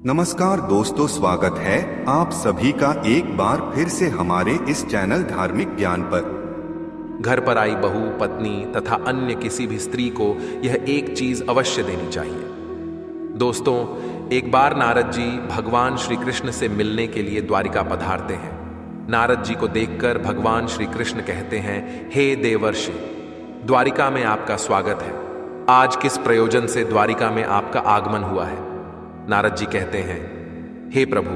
नमस्कार दोस्तों, स्वागत है आप सभी का एक बार फिर से हमारे इस चैनल धार्मिक ज्ञान पर। घर पर आई बहू, पत्नी तथा अन्य किसी भी स्त्री को यह एक चीज अवश्य देनी चाहिए। दोस्तों, एक बार नारद जी भगवान श्री कृष्ण से मिलने के लिए द्वारिका पधारते हैं। नारद जी को देखकर भगवान श्री कृष्ण कहते हैं, हे देवर्षि, द्वारिका में आपका स्वागत है। आज किस प्रयोजन से द्वारिका में आपका आगमन हुआ है? नारद जी कहते हैं, हे प्रभु,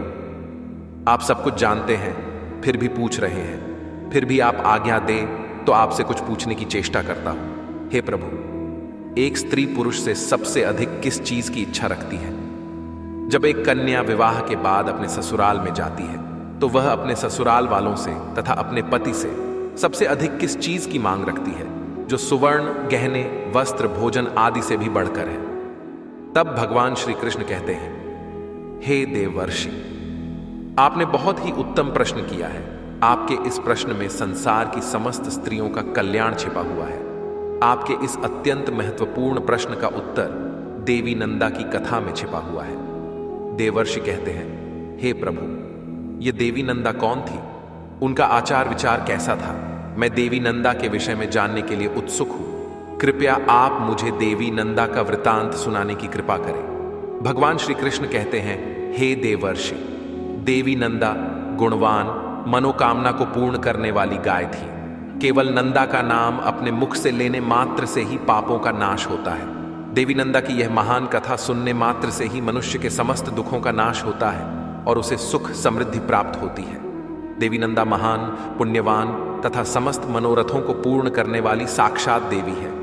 आप सब कुछ जानते हैं, फिर भी पूछ रहे हैं। फिर भी आप आज्ञा दें तो आपसे कुछ पूछने की चेष्टा करता हूं। हे प्रभु, एक स्त्री पुरुष से सबसे अधिक किस चीज की इच्छा रखती है? जब एक कन्या विवाह के बाद अपने ससुराल में जाती है तो वह अपने ससुराल वालों से तथा अपने पति से सबसे अधिक किस चीज की मांग रखती है, जो सुवर्ण, गहने, वस्त्र, भोजन आदि से भी बढ़कर है? तब भगवान श्री कृष्ण कहते हैं, हे देवर्षि, आपने बहुत ही उत्तम प्रश्न किया है। आपके इस प्रश्न में संसार की समस्त स्त्रियों का कल्याण छिपा हुआ है। आपके इस अत्यंत महत्वपूर्ण प्रश्न का उत्तर देवी नंदा की कथा में छिपा हुआ है। देवर्षि कहते हैं, हे प्रभु, ये देवी नंदा कौन थी? उनका आचार विचार कैसा था? मैं देवी नंदा के विषय में जानने के लिए उत्सुक हूं। कृपया आप मुझे देवी नंदा का वृतांत सुनाने की कृपा करें। भगवान श्री कृष्ण कहते हैं, हे देवर्षि, देवी नंदा गुणवान, मनोकामना को पूर्ण करने वाली गाय थी। केवल नंदा का नाम अपने मुख से लेने मात्र से ही पापों का नाश होता है। देवी नंदा की यह महान कथा सुनने मात्र से ही मनुष्य के समस्त दुखों का नाश होता है और उसे सुख समृद्धि प्राप्त होती है। देवी नंदा महान, पुण्यवान तथा समस्त मनोरथों को पूर्ण करने वाली साक्षात देवी है।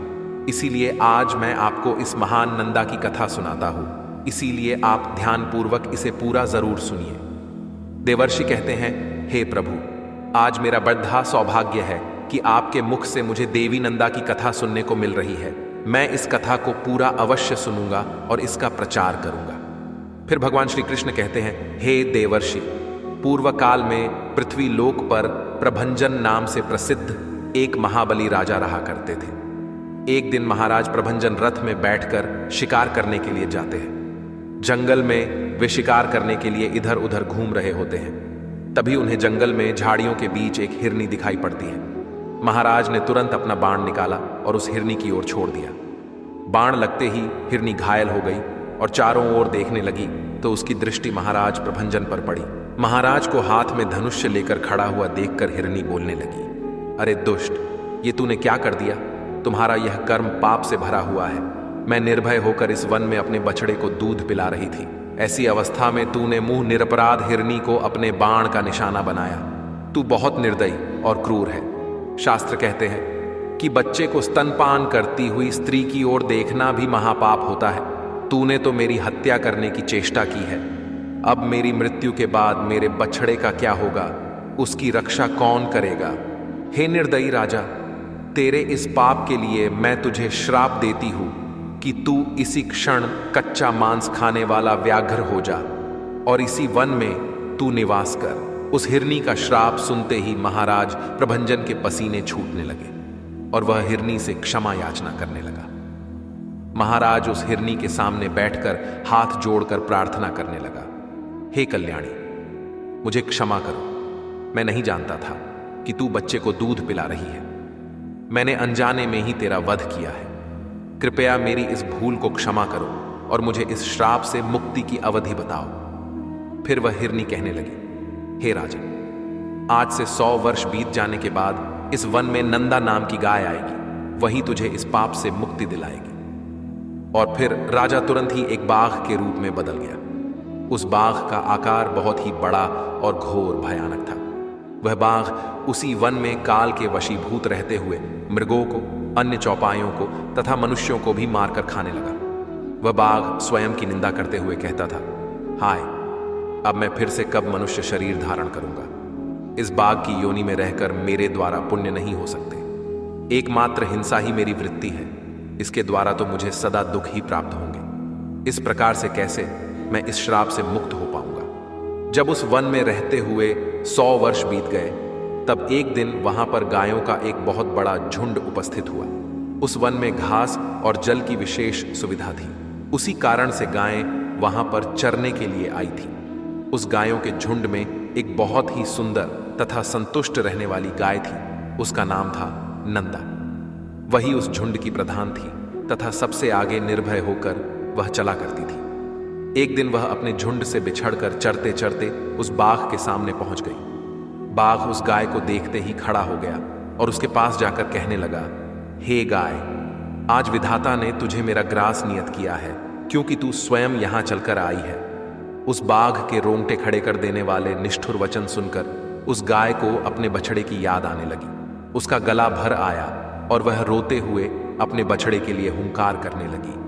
इसीलिए आज मैं आपको इस महान नंदा की कथा सुनाता हूं। इसीलिए आप ध्यानपूर्वक इसे पूरा जरूर सुनिए। देवर्षि कहते हैं, हे प्रभु, आज मेरा बड़ा सौभाग्य है कि आपके मुख से मुझे देवी नंदा की कथा सुनने को मिल रही है। मैं इस कथा को पूरा अवश्य सुनूंगा और इसका प्रचार करूंगा। फिर भगवान श्री कृष्ण कहते हैं, हे देवर्षि, पूर्व काल में पृथ्वी लोक पर प्रभंजन नाम से प्रसिद्ध एक महाबली राजा रहा करते थे। एक दिन महाराज प्रभंजन रथ में बैठकर शिकार करने के लिए जाते हैं। जंगल में वे शिकार करने के लिए इधर उधर घूम रहे होते हैं। तभी उन्हें जंगल में झाड़ियों के बीच एक हिरनी दिखाई पड़ती है। महाराज ने तुरंत अपना बाण निकाला और उस हिरनी की ओर छोड़ दिया। बाण लगते ही हिरनी घायल हो गई और चारों ओर देखने लगी तो उसकी दृष्टि महाराज प्रभंजन पर पड़ी। महाराज को हाथ में धनुष्य लेकर खड़ा हुआ देखकर हिरनी बोलने लगी, अरे दुष्ट, ये तूने क्या कर दिया? तुम्हारा यह कर्म पाप से भरा हुआ है। मैं निर्भय होकर इस वन में अपने बछड़े को दूध पिला रही थी। ऐसी अवस्था में तूने मुंह निरपराध हिरनी को अपने बाण का निशाना बनाया। तू बहुत निर्दयी और क्रूर है। शास्त्र कहते हैं कि बच्चे को स्तनपान करती हुई स्त्री की ओर देखना भी महापाप होता है। तूने तो मेरी हत्या करने की चेष्टा की है। अब मेरी मृत्यु के बाद मेरे बछड़े का क्या होगा? उसकी रक्षा कौन करेगा? हे निर्दयी राजा, तेरे इस पाप के लिए मैं तुझे श्राप देती हूं कि तू इसी क्षण कच्चा मांस खाने वाला व्याघ्र हो जा और इसी वन में तू निवास कर। उस हिरनी का श्राप सुनते ही महाराज प्रभंजन के पसीने छूटने लगे और वह हिरनी से क्षमा याचना करने लगा। महाराज उस हिरनी के सामने बैठकर हाथ जोड़कर प्रार्थना करने लगा, हे कल्याणी, मुझे क्षमा करो। मैं नहीं जानता था कि तू बच्चे को दूध पिला रही है। मैंने अनजाने में ही तेरा वध किया है। कृपया मेरी इस भूल को क्षमा करो और मुझे इस श्राप से मुक्ति की अवधि बताओ। फिर वह हिरनी कहने लगी, हे राजन, आज से 100 वर्ष बीत जाने के बाद इस वन में नंदा नाम की गाय आएगी। वही तुझे इस पाप से मुक्ति दिलाएगी। और फिर राजा तुरंत ही एक बाघ के रूप में बदल गया। उस बाघ का आकार बहुत ही बड़ा और घोर भयानक था। वह बाघ उसी वन में काल के वशीभूत रहते हुए मृगों को, अन्य चौपाइयों को तथा मनुष्यों को भी मारकर खाने लगा। वह बाघ स्वयं की निंदा करते हुए कहता था, हाय, अब मैं फिर से कब मनुष्य शरीर धारण करूंगा? इस बाघ की योनि में रहकर मेरे द्वारा पुण्य नहीं हो सकते। एकमात्र हिंसा ही मेरी वृत्ति है। इसके द्वारा तो मुझे सदा दुख ही प्राप्त होंगे। इस प्रकार से कैसे मैं इस श्राप से मुक्त हो पाऊंगा? जब उस वन में रहते हुए 100 वर्ष बीत गए, तब एक दिन वहां पर गायों का एक बहुत बड़ा झुंड उपस्थित हुआ। उस वन में घास और जल की विशेष सुविधा थी। उसी कारण से गायें वहां पर चरने के लिए आई थी। उस गायों के झुंड में एक बहुत ही सुंदर तथा संतुष्ट रहने वाली गाय थी। उसका नाम था नंदा। वही उस झुंड की प्रधान थी तथा सबसे आगे निर्भय होकर वह चला करती थी। एक दिन वह अपने झुंड से बिछड़कर चरते चरते उस बाघ के सामने पहुंच गई। बाघ उस गाय को देखते ही खड़ा हो गया और उसके पास जाकर कहने लगा, हे गाय, आज विधाता ने तुझे मेरा ग्रास नियत किया है, क्योंकि तू स्वयं यहां चलकर आई है। उस बाघ के रोंगटे खड़े कर देने वाले निष्ठुर वचन सुनकर उस गाय को अपने बछड़े की याद आने लगी। उसका गला भर आया और वह रोते हुए अपने बछड़े के लिए हुंकार करने लगी।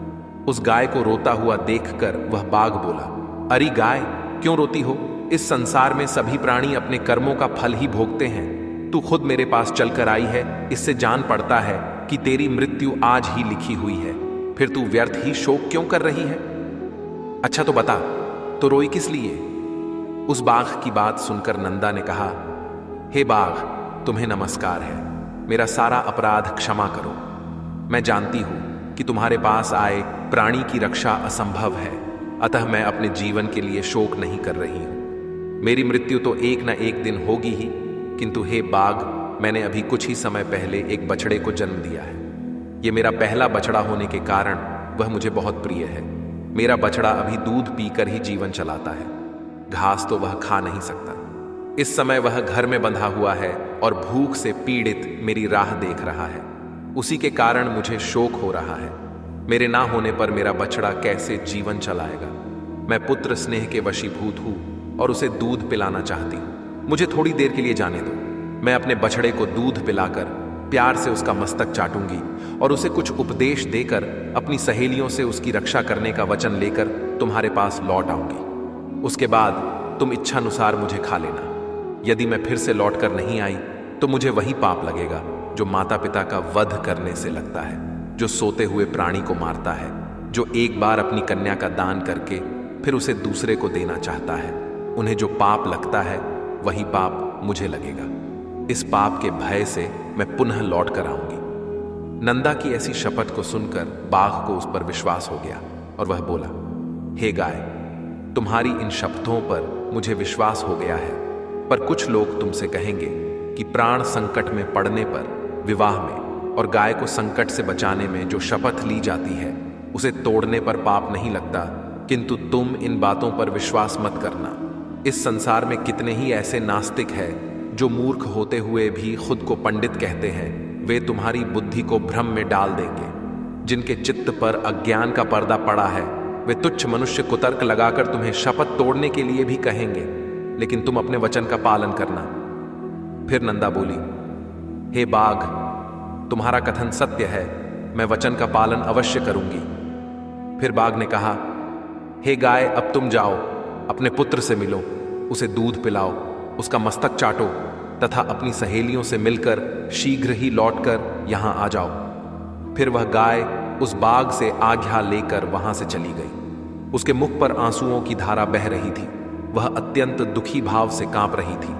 उस गाय को रोता हुआ देखकर वह बाघ बोला, अरे गाय, क्यों रोती हो? इस संसार में सभी प्राणी अपने कर्मों का फल ही भोगते हैं। तू खुद मेरे पास चलकर आई है, इससे जान पड़ता है कि तेरी मृत्यु आज ही लिखी हुई है। फिर तू व्यर्थ ही शोक क्यों कर रही है? अच्छा तो बता, तो रोई किस लिए? उस बाघ की बात सुनकर नंदा ने कहा, हे बाघ, तुम्हें नमस्कार है। मेरा सारा अपराध क्षमा करो। मैं जानती हूं कि तुम्हारे पास आए प्राणी की रक्षा असंभव है, अतः मैं अपने जीवन के लिए शोक नहीं कर रही हूं। मेरी मृत्यु तो एक न एक दिन होगी ही, किंतु हे बाघ, मैंने अभी कुछ ही समय पहले एक बछड़े को जन्म दिया है। यह मेरा पहला बछड़ा होने के कारण वह मुझे बहुत प्रिय है। मेरा बछड़ा अभी दूध पीकर ही जीवन चलाता है, घास तो वह खा नहीं सकता। इस समय वह घर में बंधा हुआ है और भूख से पीड़ित मेरी राह देख रहा है। उसी के कारण मुझे शोक हो रहा है। मेरे ना होने पर मेरा बछड़ा कैसे जीवन चलाएगा? मैं पुत्र स्नेह के वशीभूत हूं और उसे दूध पिलाना चाहती हूं। मुझे थोड़ी देर के लिए जाने दो। मैं अपने बछड़े को दूध पिलाकर प्यार से उसका मस्तक चाटूंगी और उसे कुछ उपदेश देकर अपनी सहेलियों से उसकी रक्षा करने का वचन लेकर तुम्हारे पास लौट आऊंगी। उसके बाद तुम इच्छानुसार मुझे खा लेना। यदि मैं फिर से लौट कर नहीं आई तो मुझे वही पाप लगेगा जो माता पिता का वध करने से लगता है, जो सोते हुए प्राणी को मारता है, जो एक बार अपनी कन्या का दान करके फिर उसे दूसरे को देना चाहता है। उन्हें जो पाप लगता है वही पाप मुझे लगेगा। इस पाप के भय से मैं पुनः लौट कर आऊंगी। नंदा की ऐसी शपथ को सुनकर बाघ को उस पर विश्वास हो गया और वह बोला, हे गाय, तुम्हारी इन शपथों पर मुझे विश्वास हो गया है, पर कुछ लोग तुमसे कहेंगे कि प्राण संकट में पड़ने पर विवाह में और गाय को संकट से बचाने में जो शपथ ली जाती है उसे तोड़ने पर पाप नहीं लगता, किंतु तुम इन बातों पर विश्वास मत करना। इस संसार में कितने ही ऐसे नास्तिक हैं जो मूर्ख होते हुए भी खुद को पंडित कहते हैं। वे तुम्हारी बुद्धि को भ्रम में डाल देंगे। जिनके चित्त पर अज्ञान का पर्दा पड़ा है वे तुच्छ मनुष्य कुतर्क लगाकर तुम्हें शपथ तोड़ने के लिए भी कहेंगे, लेकिन तुम अपने वचन का पालन करना। फिर नंदा बोली, हे बाघ, तुम्हारा कथन सत्य है, मैं वचन का पालन अवश्य करूंगी। फिर बाघ ने कहा, हे गाय, अब तुम जाओ, अपने पुत्र से मिलो, उसे दूध पिलाओ, उसका मस्तक चाटो तथा अपनी सहेलियों से मिलकर शीघ्र ही लौटकर यहां आ जाओ। फिर वह गाय उस बाघ से आज्ञा लेकर वहां से चली गई। उसके मुख पर आंसुओं की धारा बह रही थी। वह अत्यंत दुखी भाव से कांप रही थी।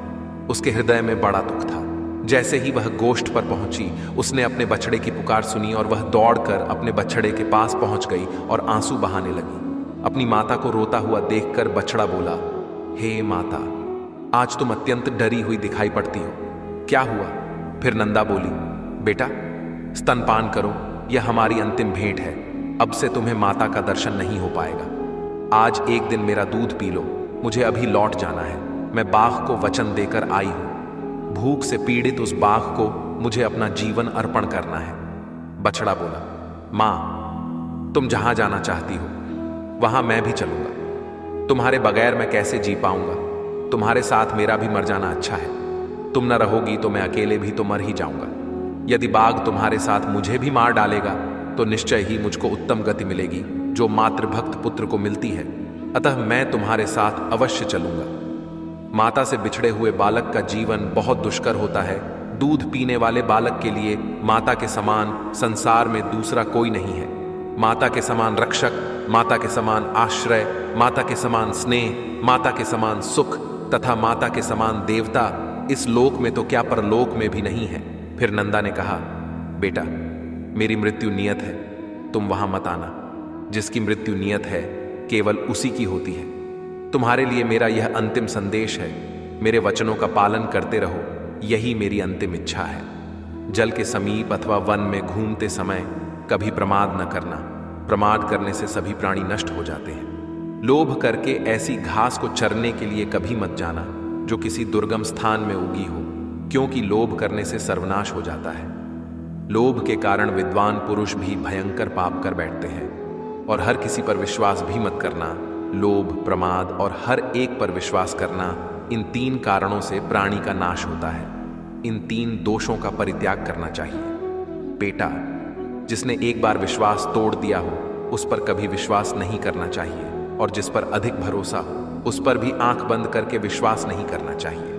उसके हृदय में बड़ा दुख था। जैसे ही वह गोष्ठ पर पहुंची, उसने अपने बछड़े की पुकार सुनी और वह दौड़कर अपने बछड़े के पास पहुंच गई और आंसू बहाने लगी। अपनी माता को रोता हुआ देखकर बछड़ा बोला, हे माता, आज तुम अत्यंत डरी हुई दिखाई पड़ती हो, क्या हुआ? फिर नंदा बोली, बेटा, स्तनपान करो, यह हमारी अंतिम भेंट है। अब से तुम्हें माता का दर्शन नहीं हो पाएगा। आज एक दिन मेरा दूध पी लो, मुझे अभी लौट जाना है। मैं बाघ को वचन देकर आई हूं। भूख से पीड़ित उस बाघ को मुझे अपना जीवन अर्पण करना है। बछड़ा बोला, मां, तुम जहां जाना चाहती हो वहां मैं भी चलूंगा। तुम्हारे बगैर मैं कैसे जी पाऊंगा? तुम्हारे साथ मेरा भी मर जाना अच्छा है। तुम न रहोगी तो मैं अकेले भी तो मर ही जाऊंगा। यदि बाघ तुम्हारे साथ मुझे भी मार डालेगा तो निश्चय ही मुझको उत्तम गति मिलेगी जो मातृभक्त पुत्र को मिलती है। अतः मैं तुम्हारे साथ अवश्य चलूंगा। माता से बिछड़े हुए बालक का जीवन बहुत दुष्कर होता है। दूध पीने वाले बालक के लिए माता के समान संसार में दूसरा कोई नहीं है। माता के समान रक्षक, माता के समान आश्रय, माता के समान स्नेह, माता के समान सुख तथा माता के समान देवता इस लोक में तो क्या परलोक में भी नहीं है। फिर नंदा ने कहा, बेटा, मेरी मृत्यु नियत है, तुम वहां मत आना। जिसकी मृत्यु नियत है केवल उसी की होती है। तुम्हारे लिए मेरा यह अंतिम संदेश है, मेरे वचनों का पालन करते रहो, यही मेरी अंतिम इच्छा है। जल के समीप अथवा वन में घूमते समय कभी प्रमाद न करना। प्रमाद करने से सभी प्राणी नष्ट हो जाते हैं। लोभ करके ऐसी घास को चरने के लिए कभी मत जाना जो किसी दुर्गम स्थान में उगी हो, क्योंकि लोभ करने से सर्वनाश हो जाता है। लोभ के कारण विद्वान पुरुष भी भयंकर पाप कर बैठते हैं। और हर किसी पर विश्वास भी मत करना। लोभ, प्रमाद और हर एक पर विश्वास करना, इन 3 कारणों से प्राणी का नाश होता है। इन 3 दोषों का परित्याग करना चाहिए। बेटा, जिसने एक बार विश्वास तोड़ दिया हो उस पर कभी विश्वास नहीं करना चाहिए, और जिस पर अधिक भरोसा हो उस पर भी आंख बंद करके विश्वास नहीं करना चाहिए,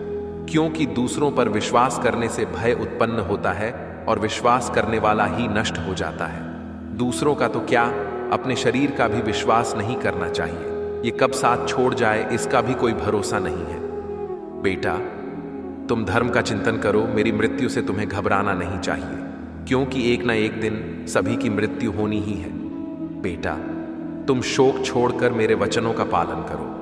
क्योंकि दूसरों पर विश्वास करने से भय उत्पन्न होता है और विश्वास करने वाला ही नष्ट हो जाता है। दूसरों का तो क्या, अपने शरीर का भी विश्वास नहीं करना चाहिए। ये कब साथ छोड़ जाए इसका भी कोई भरोसा नहीं है। बेटा, तुम धर्म का चिंतन करो। मेरी मृत्यु से तुम्हें घबराना नहीं चाहिए, क्योंकि एक न एक दिन सभी की मृत्यु होनी ही है। बेटा, तुम शोक छोड़कर मेरे वचनों का पालन करो।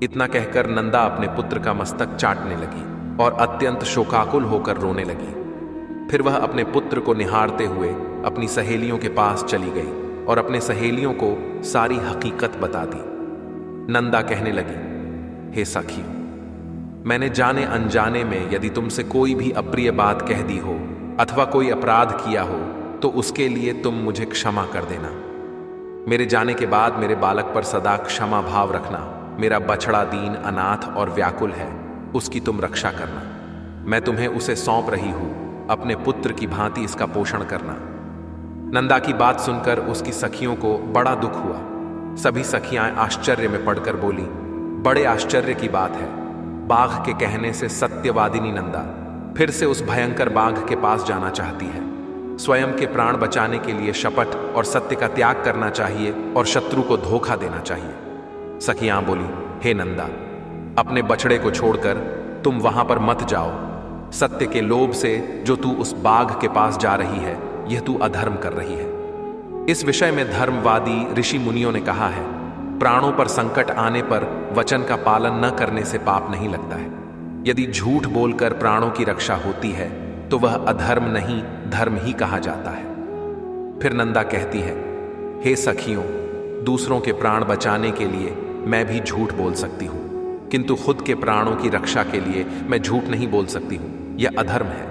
इतना कहकर नंदा अपने पुत्र का मस्तक चाटने लगी और अत्यंत शोकाकुल होकर रोने लगी। फिर वह अपने पुत्र को निहारते हुए अपनी सहेलियों के पास चली गई और अपने सहेलियों को सारी हकीकत बता दी। नंदा कहने लगी, हे सखियों, मैंने जाने अनजाने में यदि तुमसे कोई भी अप्रिय बात कह दी हो अथवा कोई अपराध किया हो तो उसके लिए तुम मुझे क्षमा कर देना। मेरे जाने के बाद मेरे बालक पर सदा क्षमा भाव रखना। मेरा बछड़ा दीन, अनाथ और व्याकुल है, उसकी तुम रक्षा करना। मैं तुम्हें उसे सौंप रही हूं, अपने पुत्र की भांति इसका पोषण करना। नंदा की बात सुनकर उसकी सखियों को बड़ा दुख हुआ। सभी सखियां आश्चर्य में पड़कर बोली, बड़े आश्चर्य की बात है। बाघ के कहने से सत्यवादिनी नंदा फिर से उस भयंकर बाघ के पास जाना चाहती है। स्वयं के प्राण बचाने के लिए शपथ और सत्य का त्याग करना चाहिए और शत्रु को धोखा देना चाहिए। सखियां बोली, हे नंदा, अपने बछड़े को छोड़कर तुम वहां पर मत जाओ। सत्य के लोभ से जो तू उस बाघ के पास जा रही है, यह तू अधर्म कर रही है। इस विषय में धर्मवादी ऋषि मुनियों ने कहा है, प्राणों पर संकट आने पर वचन का पालन न करने से पाप नहीं लगता है। यदि झूठ बोलकर प्राणों की रक्षा होती है तो वह अधर्म नहीं, धर्म ही कहा जाता है। फिर नंदा कहती है, हे सखियों, दूसरों के प्राण बचाने के लिए मैं भी झूठ बोल सकती हूं, किंतु खुद के प्राणों की रक्षा के लिए मैं झूठ नहीं बोल सकती हूं। यह अधर्म है।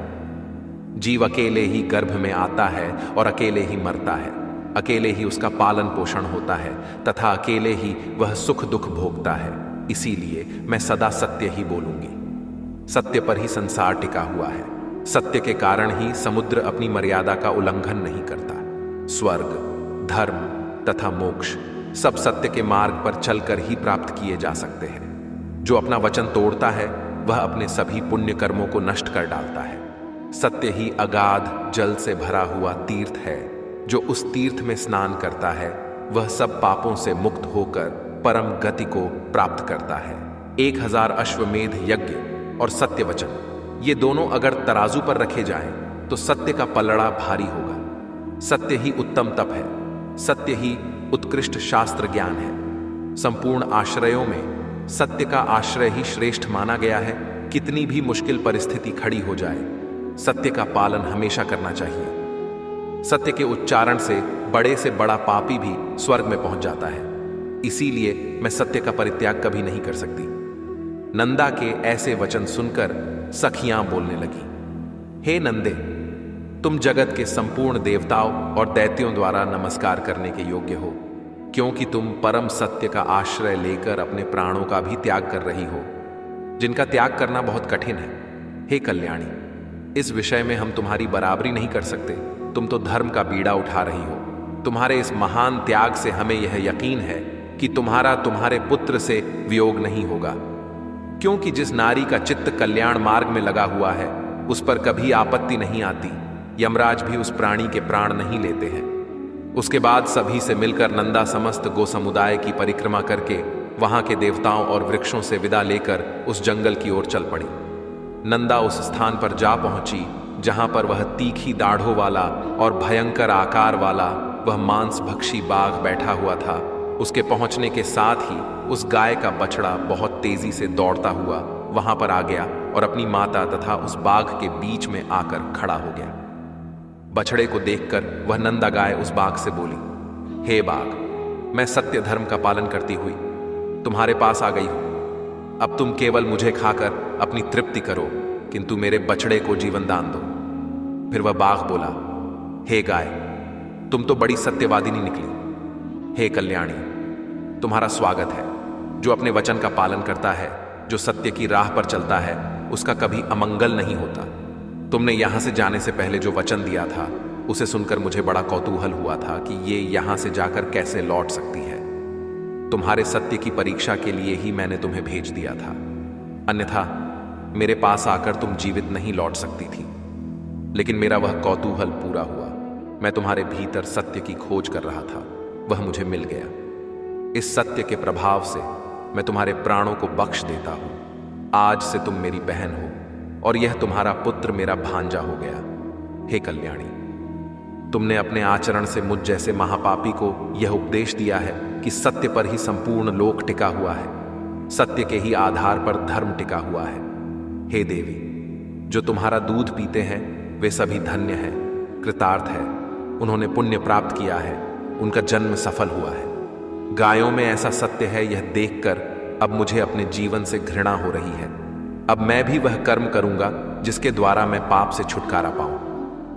जीव अकेले ही गर्भ में आता है और अकेले ही मरता है। अकेले ही उसका पालन पोषण होता है तथा अकेले ही वह सुख दुख भोगता है। इसीलिए मैं सदा सत्य ही बोलूंगी। सत्य पर ही संसार टिका हुआ है। सत्य के कारण ही समुद्र अपनी मर्यादा का उल्लंघन नहीं करता। स्वर्ग, धर्म तथा मोक्ष सब सत्य के मार्ग पर चलकर ही प्राप्त किए जा सकते हैं। जो अपना वचन तोड़ता है वह अपने सभी पुण्य कर्मों को नष्ट कर डालता है। सत्य ही अगाध जल से भरा हुआ तीर्थ है। जो उस तीर्थ में स्नान करता है वह सब पापों से मुक्त होकर परम गति को प्राप्त करता है। 1000 अश्वमेध यज्ञ और सत्य वचन, ये दोनों अगर तराजू पर रखे जाएं तो सत्य का पलड़ा भारी होगा। सत्य ही उत्तम तप है। सत्य ही उत्कृष्ट शास्त्र ज्ञान है। संपूर्ण आश्रयों में सत्य का आश्रय ही श्रेष्ठ माना गया है। कितनी भी मुश्किल परिस्थिति खड़ी हो जाए, सत्य का पालन हमेशा करना चाहिए। सत्य के उच्चारण से बड़े से बड़ा पापी भी स्वर्ग में पहुंच जाता है। इसीलिए मैं सत्य का परित्याग कभी नहीं कर सकती। नंदा के ऐसे वचन सुनकर सखियां बोलने लगी, हे नंदे, तुम जगत के संपूर्ण देवताओं और दैत्यों द्वारा नमस्कार करने के योग्य हो, क्योंकि तुम परम सत्य का आश्रय लेकर अपने प्राणों का भी त्याग कर रही हो, जिनका त्याग करना बहुत कठिन है। हे कल्याणी, इस विषय में हम तुम्हारी बराबरी नहीं कर सकते। तुम तो धर्म का बीड़ा उठा रही हो। तुम्हारे इस महान त्याग से हमें यह यकीन है कि तुम्हारा तुम्हारे पुत्र से वियोग नहीं होगा, क्योंकि जिस नारी का चित्त कल्याण मार्ग में लगा हुआ है उस पर कभी आपत्ति नहीं आती। यमराज भी उस प्राणी के प्राण नहीं लेते हैं। उसके बाद सभी से मिलकर नंदा समस्त गो समुदाय की परिक्रमा करके वहां के देवताओं और वृक्षों से विदा लेकर उस जंगल की ओर चल पड़ी। नंदा उस स्थान पर जा पहुंची जहां पर वह तीखी दाढ़ों वाला और भयंकर आकार वाला वह मांस भक्षी बाघ बैठा हुआ था उसके पहुंचने के साथ ही उस गाय का बछड़ा बहुत तेजी से दौड़ता हुआ वहां पर आ गया और अपनी माता तथा उस बाघ के बीच में आकर खड़ा हो गया। बछड़े को देखकर वह नंदा गाय उस बाघ से बोली, हे बाघ, मैं सत्य धर्म का पालन करती हुई तुम्हारे पास आ गई हूं। अब तुम केवल मुझे खाकर अपनी तृप्ति करो, किंतु मेरे बछड़े को जीवन दान दो। फिर वह बाघ बोला, हे गाय, तुम तो बड़ी सत्यवादिनी निकली। हे कल्याणी, तुम्हारा स्वागत है। जो अपने वचन का पालन करता है, जो सत्य की राह पर चलता है, उसका कभी अमंगल नहीं होता। तुमने यहां से जाने से पहले जो वचन दिया था, उसे सुनकर मुझे बड़ा कौतूहल हुआ था कि ये यहां से जाकर कैसे लौट सकती है। तुम्हारे सत्य की परीक्षा के लिए ही मैंने तुम्हें भेज दिया था, अन्यथा मेरे पास आकर तुम जीवित नहीं लौट सकती थी। लेकिन मेरा वह कौतूहल पूरा हुआ। मैं तुम्हारे भीतर सत्य की खोज कर रहा था, वह मुझे मिल गया। इस सत्य के प्रभाव से मैं तुम्हारे प्राणों को बख्श देता हूं। आज से तुम मेरी बहन हो और यह तुम्हारा पुत्र मेरा भांजा हो गया। हे कल्याणी, तुमने अपने आचरण से मुझ जैसे महापापी को यह उपदेश दिया है कि सत्य पर ही संपूर्ण लोक टिका हुआ है, सत्य के ही आधार पर धर्म टिका हुआ है। हे देवी, जो तुम्हारा दूध पीते हैं वे सभी धन्य हैं, कृतार्थ है, उन्होंने पुण्य प्राप्त किया है, उनका जन्म सफल हुआ है। गायों में ऐसा सत्य है, यह देखकर अब मुझे अपने जीवन से घृणा हो रही है। अब मैं भी वह कर्म करूंगा जिसके द्वारा मैं पाप से छुटकारा पाऊं।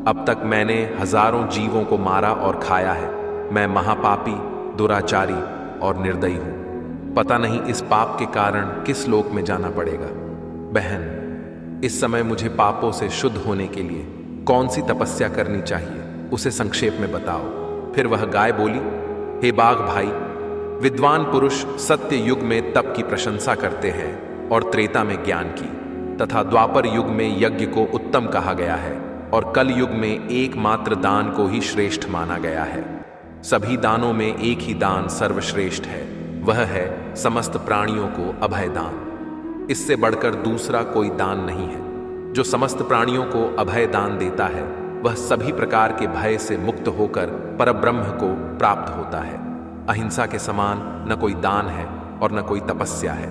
अब तक मैंने हजारों जीवों को मारा और खाया है। मैं महापापी, दुराचारी और निर्दयी हूं। पता नहीं इस पाप के कारण किस लोक में जाना पड़ेगा। बहन, इस समय मुझे पापों से शुद्ध होने के लिए कौन सी तपस्या करनी चाहिए, उसे संक्षेप में बताओ। फिर वह गाय बोली, हे बाघ भाई, विद्वान पुरुष सत्य युग में तप की प्रशंसा करते हैं और त्रेता में ज्ञान की, तथा द्वापर युग में यज्ञ को उत्तम कहा गया है और कल युग में एकमात्र दान को ही श्रेष्ठ माना गया है। सभी दानों में एक ही दान सर्वश्रेष्ठ है, वह है समस्त प्राणियों को अभय दान। इससे बढ़कर दूसरा कोई दान नहीं है। जो समस्त प्राणियों को अभय दान देता है, वह सभी प्रकार के भय से मुक्त होकर परब्रह्म को प्राप्त होता है। अहिंसा के समान न कोई दान है और न कोई तपस्या है।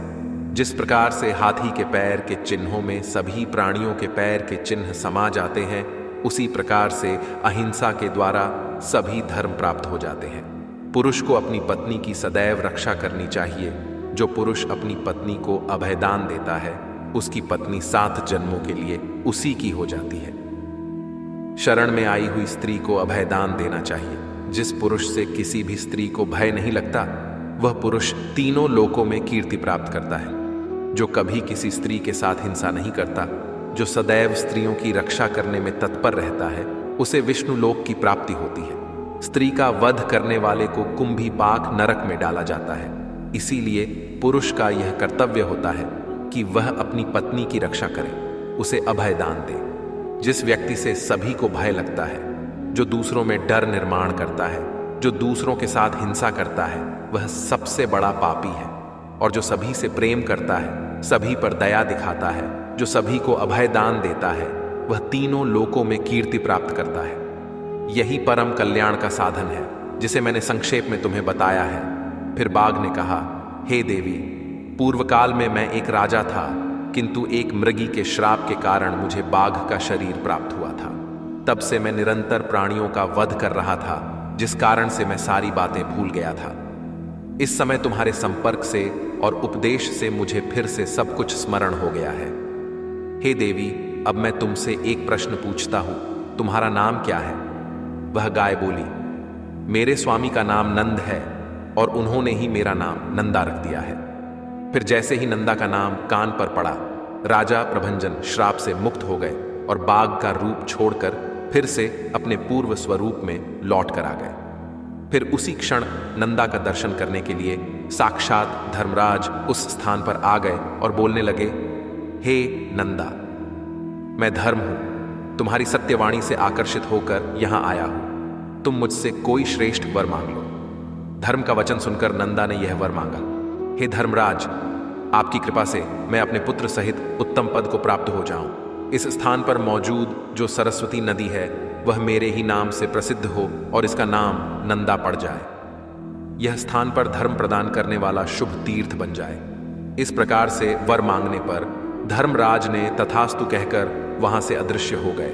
जिस प्रकार से हाथी के पैर के चिन्हों में सभी प्राणियों के पैर के चिन्ह समा जाते हैं, उसी प्रकार से अहिंसा के द्वारा सभी धर्म प्राप्त हो जाते हैं। पुरुष को अपनी पत्नी की सदैव रक्षा करनी चाहिए। जो पुरुष अपनी पत्नी को अभयदान देता है, उसकी पत्नी 7 जन्मों के लिए उसी की हो जाती है। शरण में आई हुई स्त्री को अभयदान देना चाहिए। जिस पुरुष से किसी भी स्त्री को भय नहीं लगता, वह पुरुष तीनों लोकों में कीर्ति प्राप्त करता है। जो कभी किसी स्त्री के साथ हिंसा नहीं करता, जो सदैव स्त्रियों की रक्षा करने में तत्पर रहता है, उसे विष्णु लोक की प्राप्ति होती है। स्त्री का वध करने वाले को कुंभीपाक नरक में डाला जाता है। इसीलिए पुरुष का यह कर्तव्य होता है कि वह अपनी पत्नी की रक्षा करे, उसे अभय दान दे। जिस व्यक्ति से सभी को भय लगता है, जो दूसरों में डर निर्माण करता है, जो दूसरों के साथ हिंसा करता है, वह सबसे बड़ा पापी है। और जो सभी से प्रेम करता है, सभी पर दया दिखाता है, जो सभी को अभय दान देता है, वह तीनों लोकों में कीर्ति प्राप्त करता है। यही परम कल्याण का साधन है, जिसे मैंने संक्षेप में तुम्हें बताया है। फिर बाघ ने कहा, हे देवी, पूर्व काल में मैं एक राजा था, किंतु एक मृगी के श्राप के कारण मुझे बाघ का शरीर प्राप्त हुआ था। तब से मैं निरंतर प्राणियों का वध कर रहा था, जिस कारण से मैं सारी बातें भूल गया था। इस समय तुम्हारे संपर्क से और उपदेश से मुझे फिर से सब कुछ स्मरण हो गया है। हे देवी, अब मैं तुमसे एक प्रश्न पूछता हूं, तुम्हारा नाम क्या है? वह गाय बोली, मेरे स्वामी का नाम नंद है और उन्होंने ही मेरा नाम नंदा रख दिया है। फिर जैसे ही नंदा का नाम कान पर पड़ा, राजा प्रभंजन श्राप से मुक्त हो गए और बाघ का रूप छोड़कर फिर से अपने पूर्व स्वरूप में लौट कर आ गए। फिर उसी क्षण नंदा का दर्शन करने के लिए साक्षात धर्मराज उस स्थान पर आ गए और बोलने लगे, हे नंदा, मैं धर्म हूं, तुम्हारी सत्यवाणी से आकर्षित होकर यहां आया हूं। तुम मुझसे कोई श्रेष्ठ वर मांग लो। धर्म का वचन सुनकर नंदा ने यह वर मांगा, हे धर्मराज, आपकी कृपा से मैं अपने पुत्र सहित उत्तम पद को प्राप्त हो जाऊं। इस स्थान पर मौजूद जो सरस्वती नदी है, वह मेरे ही नाम से प्रसिद्ध हो और इसका नाम नंदा पड़ जाए। यह स्थान पर धर्म प्रदान करने वाला शुभ तीर्थ बन जाए। इस प्रकार से वर मांगने पर धर्मराज ने तथास्तु कहकर वहां से अदृश्य हो गए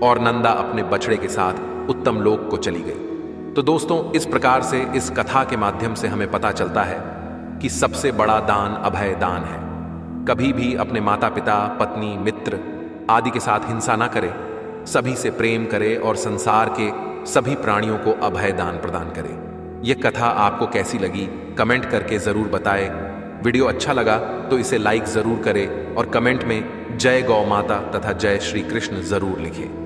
और नंदा अपने बछड़े के साथ उत्तम लोक को चली गई। तो दोस्तों, इस प्रकार से इस कथा के माध्यम से हमें पता चलता है कि सबसे बड़ा दान अभय दान है। कभी भी अपने माता पिता, पत्नी, मित्र आदि के साथ हिंसा ना करे, सभी से प्रेम करे और संसार के सभी प्राणियों को अभय दान प्रदान करे। यह कथा आपको कैसी लगी कमेंट करके जरूर बताएं। वीडियो अच्छा लगा तो इसे लाइक जरूर करें और कमेंट में जय गौ माता तथा जय श्री कृष्ण जरूर लिखें।